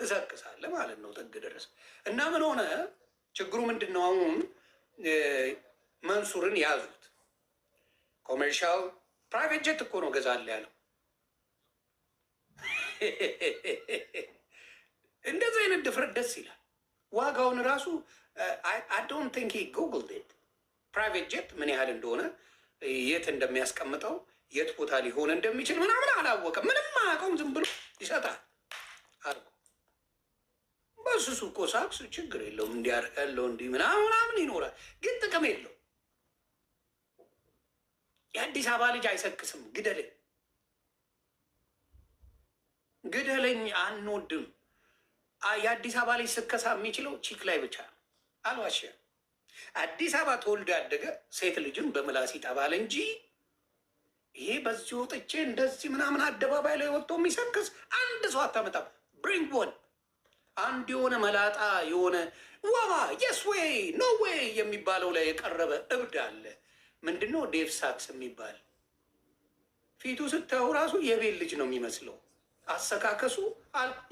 ትሰክሳለህ ማለት ነው ጥግ ድረስ። እና ምን ሆነ ችግሩ ምንድን ነው? አሁን መንሱርን ያዙት። ኮሜርሻል ፕራይቬት ጀት እኮ ነው ገዛለ ያለው። እንደዚህ አይነት ድፍረት ደስ ይላል። ዋጋውን ራሱ አይ ዶንት ቲንክ ሂ ጉግልድ ኢት። ፕራይቬት ጀት ምን ያህል እንደሆነ የት እንደሚያስቀምጠው የት ቦታ ሊሆን እንደሚችል ምናምን አላወቀም። ምንም አያውቀውም። ዝም ብሎ ይሰጣል አድርጎ በሱሱ እኮ ሳክስ ችግር የለውም እንዲያደርጋለው እንዲህ ምናምን ይኖራል፣ ግን ጥቅም የለው። የአዲስ አበባ ልጅ አይሰክስም። ግደለኝ አንወድም። የአዲስ አበባ ልጅ ስከሳ የሚችለው ቺክ ላይ ብቻ አልዋሽም። አዲስ አበባ ተወልዶ ያደገ ሴት ልጅን በምላስ ይጠባል እንጂ ይሄ በዚህ ወጥቼ እንደዚህ ምናምን አደባባይ ላይ ወጥቶ የሚሰክስ አንድ ሰው አታመጣም። ብሪንግ ቦን አንድ የሆነ መላጣ የሆነ ወባ የስ ዌይ ኖ ዌይ የሚባለው ላይ የቀረበ እብድ አለ። ምንድነው ዴቭ ሳክስ የሚባል ፊቱ ስታዩ ራሱ የቤት ልጅ ነው የሚመስለው። አሰካከሱ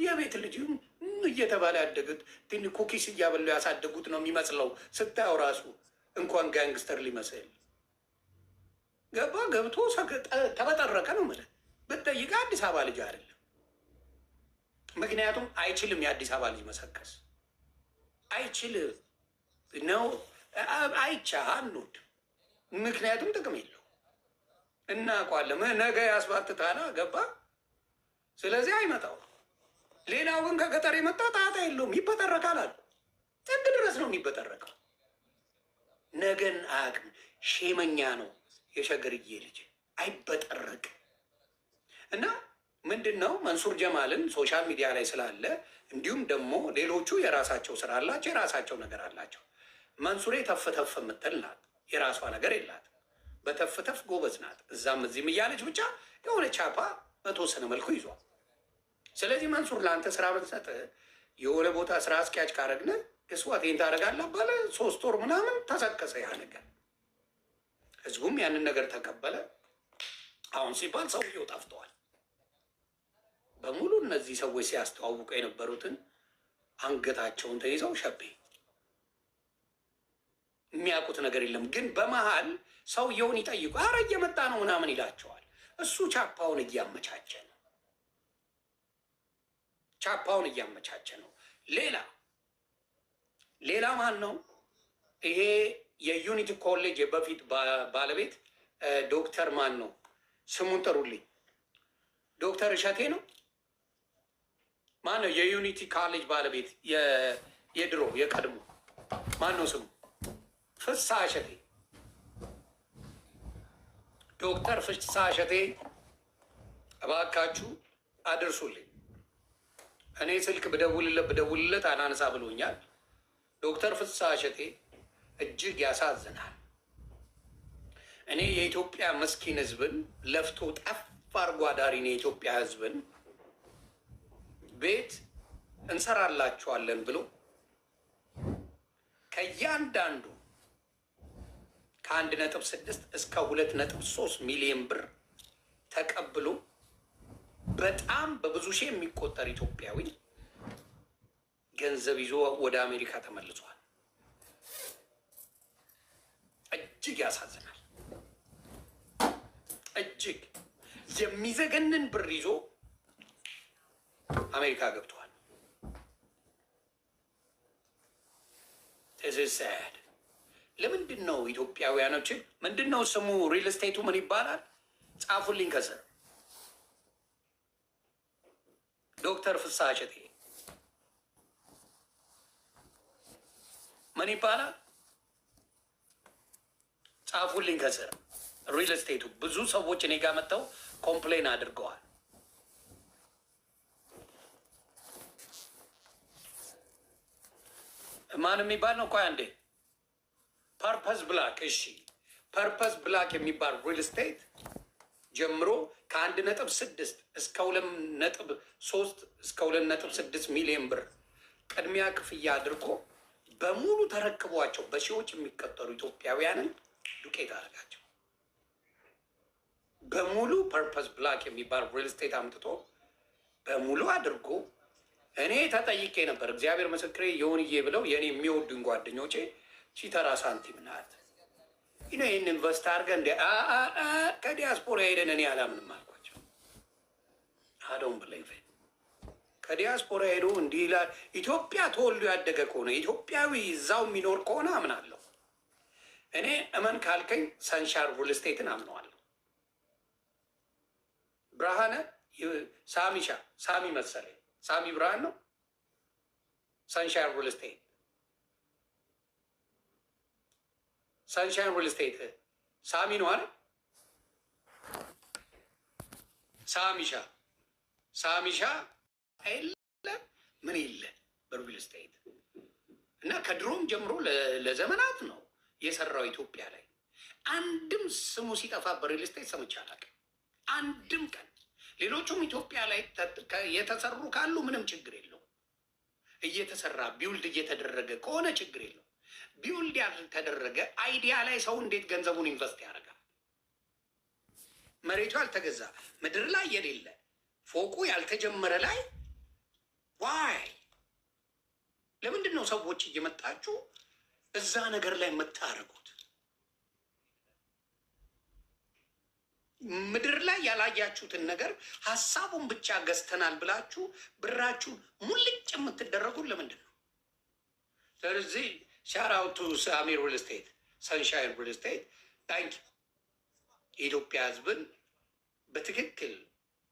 የቤት ልጅ እየተባለ ያደጉት ትን ኩኪስ እያበሉ ያሳደጉት ነው የሚመስለው። ስታየው ራሱ እንኳን ጋንግስተር ሊመስል ገባ ገብቶ ተበጠረቀ ነው ማለት ብትጠይቅ አዲስ አበባ ልጅ አይደለም። ምክንያቱም አይችልም። የአዲስ አበባ ልጅ መሰከስ አይችልም ነው አይቻ አንድ ምክንያቱም ጥቅም የለው እናውቋለን። ነገ ያስባትታላ ገባ። ስለዚህ አይመጣው። ሌላው ግን ከገጠር የመጣ ጣጣ የለውም፣ ይበጠረቃል አሉ። ጥግ ድረስ ነው የሚበጠረቀው። ነገን አያውቅም። ሼመኛ ነው የሸገርዬ ልጅ አይበጠረቅ እና ምንድን ነው መንሱር ጀማልን ሶሻል ሚዲያ ላይ ስላለ እንዲሁም ደግሞ ሌሎቹ የራሳቸው ስራ አላቸው፣ የራሳቸው ነገር አላቸው። መንሱሬ ተፍተፍ የምትል ናት፣ የራሷ ነገር የላት። በተፍተፍ ጎበዝ ናት። እዛም እዚህም እያለች ብቻ የሆነ ቻፓ በተወሰነ መልኩ ይዟል። ስለዚህ መንሱር ለአንተ ስራ ብትሰጥ የሆነ ቦታ ስራ አስኪያጅ ካረግነ እስዋት ይህን ታደርጋለህ ባለ 3 ወር ምናምን ተሰከሰ ያ ነገር። ህዝቡም ያንን ነገር ተቀበለ። አሁን ሲባል ሰውየው ጠፍተዋል በሙሉ። እነዚህ ሰዎች ሲያስተዋውቁ የነበሩትን አንገታቸውን ተይዘው ሸቤ የሚያውቁት ነገር የለም። ግን በመሀል ሰውየውን ይጠይቁ፣ አረ እየመጣ ነው ምናምን ይላቸዋል። እሱ ቻፓውን እያመቻቸ ነው። ቻፓውን እያመቻቸ ነው። ሌላ ማን ነው? ይሄ የዩኒቲ ኮሌጅ በፊት ባለቤት ዶክተር ማን ነው? ስሙን ጥሩልኝ። ዶክተር እሸቴ ነው። ማን ነው? የዩኒቲ ኮሌጅ ባለቤት የድሮ የቀድሞ ማን ነው ስሙ? ፍስሐ እሸቴ። ዶክተር ፍስሐ እሸቴ እባካችሁ አድርሱልኝ። እኔ ስልክ ብደውልለት አናነሳ ብሎኛል። ዶክተር ፍስሐ እሸቴ እጅግ ያሳዝናል። እኔ የኢትዮጵያ መስኪን ህዝብን ለፍቶ ጠፍ አድርጎ አዳሪን የኢትዮጵያ ህዝብን ቤት እንሰራላችኋለን ብሎ ከእያንዳንዱ ከ1.6 እስከ 2.3 ሚሊዮን ብር ተቀብሎ በጣም በብዙ ሺህ የሚቆጠር ኢትዮጵያዊ ገንዘብ ይዞ ወደ አሜሪካ ተመልሷል። እጅግ ያሳዝናል። እጅግ የሚዘገንን ብር ይዞ አሜሪካ ገብተዋል። ተዘሳድ ለምንድን ነው ኢትዮጵያውያኖችን ምንድን ነው ስሙ? ሪል ስቴቱ ምን ይባላል? ጻፉልኝ ከስር። ዶክተር ፍስሐ እሸቴ ምን ይባላል? ጻፉልኝ ከስር። ሪል ስቴቱ ብዙ ሰዎች እኔ ጋር መጥተው ኮምፕሌን አድርገዋል። ማን የሚባል ነው? ቆይ አንዴ። ፐርፐዝ ብላክ። እሺ፣ ፐርፐዝ ብላክ የሚባል ሪል ስቴት ጀምሮ ከ1.6 እስከ 2.3 እስከ 2.6 ሚሊዮን ብር ቅድሚያ ክፍያ አድርጎ በሙሉ ተረክቧቸው በሺዎች የሚቀጠሩ ኢትዮጵያውያንን ዱቄት አድርጋቸው በሙሉ ፐርፐዝ ብላክ የሚባል ሪል ስቴት አምጥቶ በሙሉ አድርጎ እኔ ተጠይቄ ነበር። እግዚአብሔር ምስክሬ የሆንዬ ብለው የእኔ የሚወዱኝ ጓደኞቼ ቺተራ ሳንቲም ናት ይህን ኢንቨስት አድርገህ እንደ ከዲያስፖራ ሄደን እኔ አላምንም አልኳቸው። አዶን ብለኝ ከዲያስፖራ ሄዶ እንዲህ ይላል። ኢትዮጵያ ተወልዶ ያደገ ከሆነ ኢትዮጵያዊ እዛው የሚኖር ከሆነ አምናለሁ። እኔ እመን ካልከኝ ሰንሻር ሪል ስቴትን አምነዋለሁ። ብርሃነ ሳሚሻ ሳሚ መሰለኝ ሳሚ ብርሃን ነው። ሰንሻይን ሪል ስቴት ሰንሻይን ሪል ስቴት ሳሚ ነው አለ። ሳሚሻ ሳሚሻ የለ ምን የለ በሪል ስቴት እና ከድሮም ጀምሮ ለዘመናት ነው የሰራው ኢትዮጵያ ላይ። አንድም ስሙ ሲጠፋ በሪል ስቴት ሰምቼ አላውቅም። አንድም ቀን ሌሎቹም ኢትዮጵያ ላይ የተሰሩ ካሉ ምንም ችግር የለው። እየተሰራ ቢውልድ እየተደረገ ከሆነ ችግር የለው። ቢውልድ ያልተደረገ አይዲያ ላይ ሰው እንዴት ገንዘቡን ኢንቨስት ያደርጋል? መሬቱ ያልተገዛ ምድር ላይ የሌለ ፎቁ ያልተጀመረ ላይ ዋይ? ለምንድን ነው ሰዎች እየመጣችሁ እዛ ነገር ላይ የምታደርጉት? ምድር ላይ ያላያችሁትን ነገር ሀሳቡን ብቻ ገዝተናል ብላችሁ ብራችሁን ሙልጭ የምትደረጉት ለምንድን ነው? ስለዚህ ሻራውቱ ሳሚ ሪል ስቴት ሰንሻይን ሪል ስቴት ታንክ የኢትዮጵያ ሕዝብን በትክክል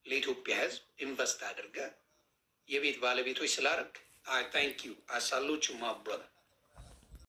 ለኢትዮጵያ ሕዝብ ኢንቨስት አድርገ የቤት ባለቤቶች ስላደረግ ታንክ ዩ አሳሎች ማብረር